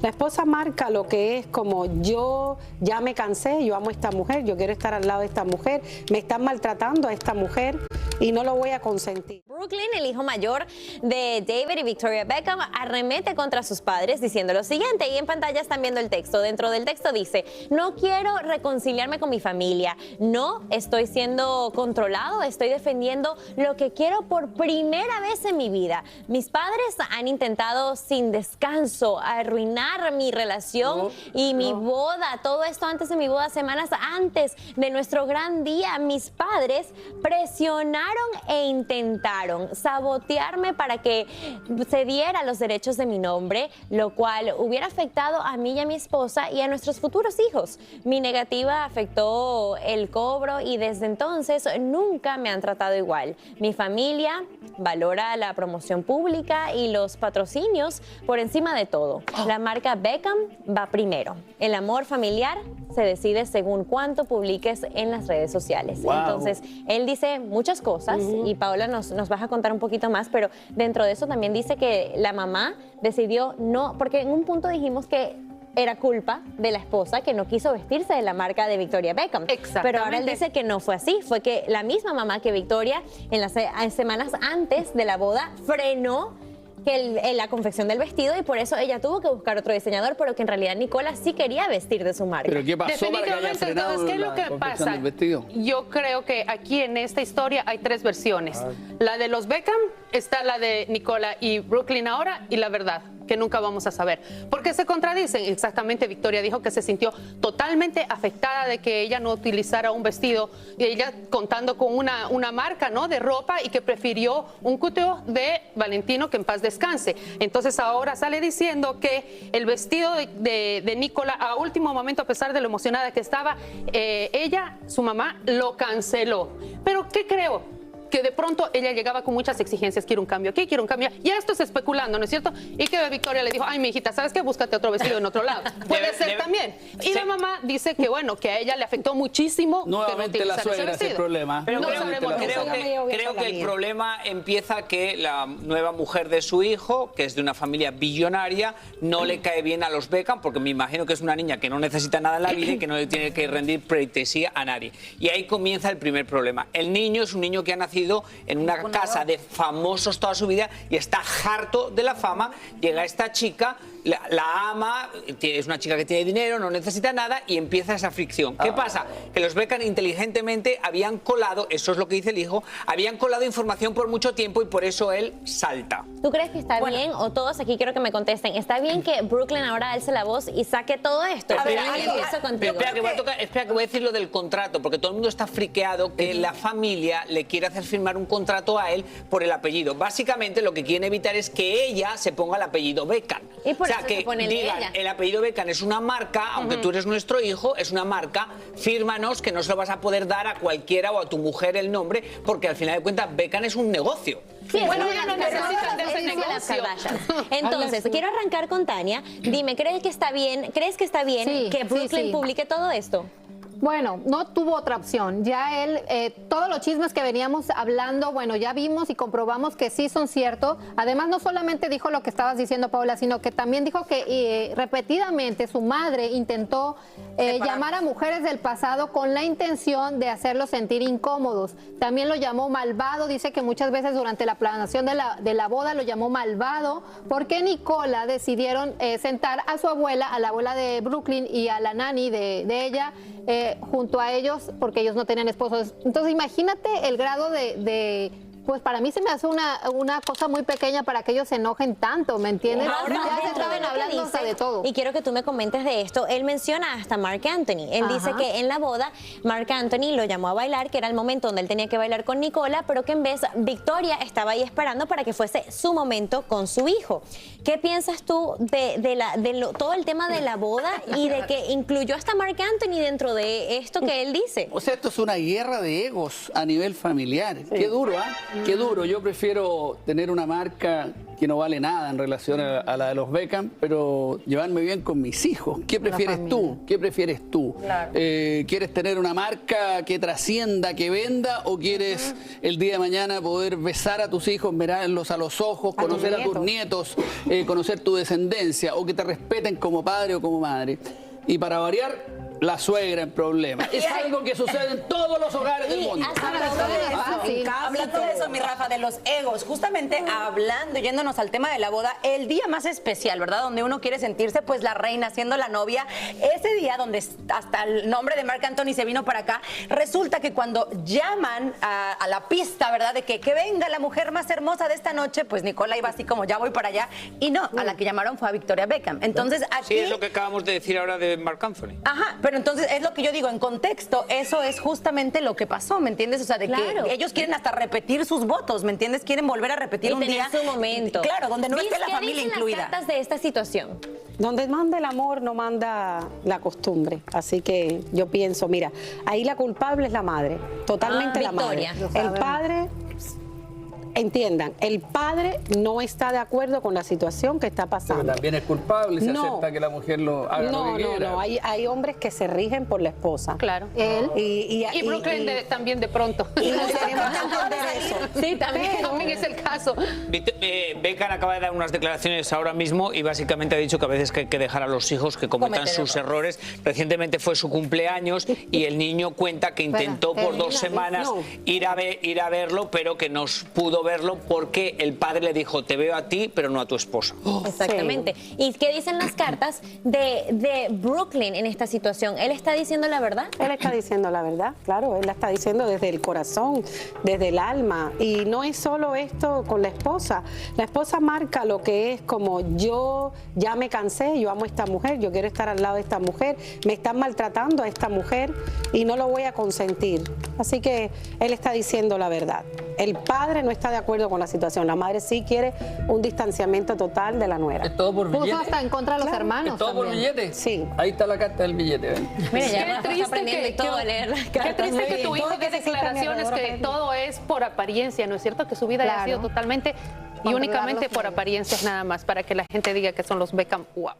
La esposa marca lo que es como yo ya me cansé, yo amo a esta mujer, yo quiero estar al lado de esta mujer, me están maltratando a esta mujer y no lo voy a consentir. Brooklyn, el hijo mayor de David y Victoria Beckham, arremete contra sus padres diciendo lo siguiente, y en pantalla están viendo el texto. Dentro del texto dice: no quiero reconciliarme con mi familia, no estoy siendo controlado, estoy defendiendo lo que quiero por primera vez en mi vida. Mis padres han intentado sin descanso arruinar mi relación y mi boda, todo esto antes de mi boda, semanas antes de nuestro gran día. Mis padres presionaron e intentaron sabotearme para que se diera los derechos de mi nombre, lo cual hubiera afectado a mí y a mi esposa y a nuestros futuros hijos. Mi negativa afectó el cobro y desde entonces nunca me han tratado igual. Mi familia valora la promoción pública y los patrocinios por encima de todo. La marca Beckham va primero. El amor familiar se decide según cuánto publiques en las redes sociales. Entonces, él dice muchas cosas y Paola nos vas a contar un poquito más, pero dentro de eso también dice que la mamá decidió no, porque en un punto dijimos que era culpa de la esposa que no quiso vestirse de la marca de Victoria Beckham. Pero ahora él dice que no fue así, fue que la misma mamá que Victoria en las semanas antes de la boda frenó la confección del vestido y por eso ella tuvo que buscar otro diseñador, pero que en realidad Nicola sí quería vestir de su marca. ¿Pero qué pasó para que haya frenado entonces, ¿qué es lo la que confección pasa? del vestido? Yo creo que aquí en esta historia hay tres versiones. La de los Beckham, está la de Nicola y Brooklyn ahora, y la verdad, que nunca vamos a saber. Porque se contradicen. Exactamente, Victoria dijo que se sintió totalmente afectada de que ella no utilizara un vestido, y ella contando con una marca, ¿no?, de ropa, y que prefirió un couture de Valentino, que en paz descanse. Entonces ahora sale diciendo que el vestido de Nicola, a último momento, a pesar de lo emocionada que estaba, ella, su mamá, lo canceló. Pero ¿qué creo? Que de pronto ella llegaba con muchas exigencias, quiero un cambio aquí, quiero un cambio allá. Ya esto es especulando, ¿no es cierto? Y que Victoria le dijo, ay, mi hijita, ¿sabes qué? Búscate otro vestido en otro lado. Puede ser también. Y la mamá dice que, bueno, que a ella le afectó muchísimo. Nuevamente que no la suegra es el problema. Pero No creo que el problema empieza que la nueva mujer de su hijo, que es de una familia billonaria, no le cae bien a los Beckham, porque me imagino que es una niña que no necesita nada en la vida y que no le tiene que rendir pleitesía a nadie. Y ahí comienza el primer problema. El niño es un niño que ha nacido en una casa de famosos toda su vida y está harto de la fama. Llega esta chica, la ama, es una chica que tiene dinero, no necesita nada, y empieza esa fricción. ¿Qué pasa? Que los Beckham inteligentemente habían colado, eso es lo que dice el hijo, habían colado información por mucho tiempo y por eso él salta. ¿Tú crees que está bien, o todos aquí quiero que me contesten, está bien que Brooklyn ahora alce la voz y saque todo esto? A ver, empiezo contigo. Espera, que voy a decir lo del contrato, porque todo el mundo está friqueado que la familia le quiere hacer firmar un contrato a él por el apellido. Básicamente lo que quieren evitar es que ella se ponga el apellido Beckham. Y por o sea, eso que se pone el de digan, ella. el apellido Beckham es una marca, aunque tú eres nuestro hijo, es una marca, fírmanos, que no se lo vas a poder dar a cualquiera o a tu mujer el nombre, porque al final de cuentas Beckham es un negocio. Sí, Bueno, ya no necesitan de ese negocio. Entonces, quiero arrancar con Tania. Dime, ¿crees que está bien Sí, que Brooklyn sí. publique todo esto? Bueno, no tuvo otra opción. Ya él, todos los chismes que veníamos hablando, bueno, ya vimos y comprobamos que sí son ciertos. Además, no solamente dijo lo que estabas diciendo, Paula, sino que también dijo que repetidamente su madre intentó llamar a mujeres del pasado con la intención de hacerlos sentir incómodos. También lo llamó malvado. Dice que muchas veces durante la planeación de la boda lo llamó malvado, porque Nicola decidieron sentar a su abuela, a la abuela de Brooklyn, y a la nani de ella, junto a ellos, porque ellos no tenían esposos. Entonces imagínate el grado pues para mí se me hace una cosa muy pequeña para que ellos se enojen tanto, ¿me entiendes? Ahora, ya se dentro estaban de lo que hablando dice, hasta de todo. y quiero que tú me comentes de esto, él menciona hasta Marc Anthony. Él dice que en la boda Marc Anthony lo llamó a bailar, que era el momento donde él tenía que bailar con Nicola, pero que en vez Victoria estaba ahí esperando para que fuese su momento con su hijo. ¿Qué piensas tú de todo el tema de la boda y de que incluyó hasta Marc Anthony dentro de esto que él dice? O sea, esto es una guerra de egos a nivel familiar. Qué duro, ¿ah? Qué duro. Yo prefiero tener una marca que no vale nada en relación a la de los Beckham, pero quiero llevarme bien con mis hijos. ¿Qué prefieres tú? ¿Qué prefieres tú? Claro. ¿Quieres tener una marca que trascienda, que venda, o quieres el día de mañana poder besar a tus hijos, mirarlos a los ojos, conocer a tus nietos, conocer tu descendencia, o que te respeten como padre o como madre? Y para variar, la suegra en problemas. Es algo que sucede en todos los hogares del mundo. Hablando de eso, mi Rafa, de los egos, justamente hablando, yéndonos al tema de la boda, el día más especial, ¿verdad? Donde uno quiere sentirse pues la reina, siendo la novia, ese día donde hasta el nombre de Marc Anthony se vino para acá, resulta que cuando llaman a la pista, ¿verdad? De que venga la mujer más hermosa de esta noche, pues Nicola iba así como ya voy para allá, y no, a la que llamaron fue a Victoria Beckham. Entonces aquí... Sí, es lo que acabamos de decir ahora de Marc Anthony. Ajá, pero entonces es lo que yo digo, en contexto, eso es justamente lo que pasó, ¿me entiendes? O sea, de que ellos quieren hasta repetir sus votos, ¿me entiendes? Quieren volver a repetir Y un tener día. su momento. Claro, donde no esté la familia ¿Qué dicen incluida. las cartas de esta situación? Donde manda el amor, no manda la costumbre. Así que yo pienso, mira, ahí la culpable es la madre, totalmente la madre. Victoria. El padre, entiendan, el padre no está de acuerdo con la situación que está Pero pasando. también es culpable, se No. acepta que la mujer lo haga lo que quiera. No, hay hombres que se rigen por la esposa. Claro. Él. Y Brooklyn también de pronto. y no tenemos que entender eso. Sí, también es el caso. Beckham acaba de dar unas declaraciones ahora mismo y básicamente ha dicho que a veces que hay que dejar a los hijos que cometan sus errores. Recientemente fue su cumpleaños y el niño cuenta que intentó por 2 semanas ir a verlo, pero que no pudo verlo porque el padre le dijo: te veo a ti, pero no a tu esposa. Exactamente. ¿Y qué dicen las cartas de Brooklyn en esta situación? ¿Él está diciendo la verdad? Él está diciendo la verdad, claro, él la está diciendo desde el corazón, desde el alma. Y no es solo esto con la esposa. La esposa marca lo que es como: yo ya me cansé, yo amo a esta mujer, yo quiero estar al lado de esta mujer, me están maltratando a esta mujer y no lo voy a consentir. Así que él está diciendo la verdad. El padre no está de acuerdo con la situación, la madre sí quiere un distanciamiento total de la nuera. ¿Es todo por Puso billete? hasta en contra de los hermanos. ¿Es todo por también. billete? Sí. Ahí está la carta del billete, ¿ven? Mira, ya Qué Rafa triste está aprendiendo y todo a leer las Qué cartas. triste que tu Todo hijo lo que dé se sienta a mi declaraciones alrededor, que todo es por apariencia, ¿no es cierto? Que su vida haya Claro. sido totalmente y Controlar únicamente los por medios. apariencias nada más, para que la gente diga que son los Beckham. Wow.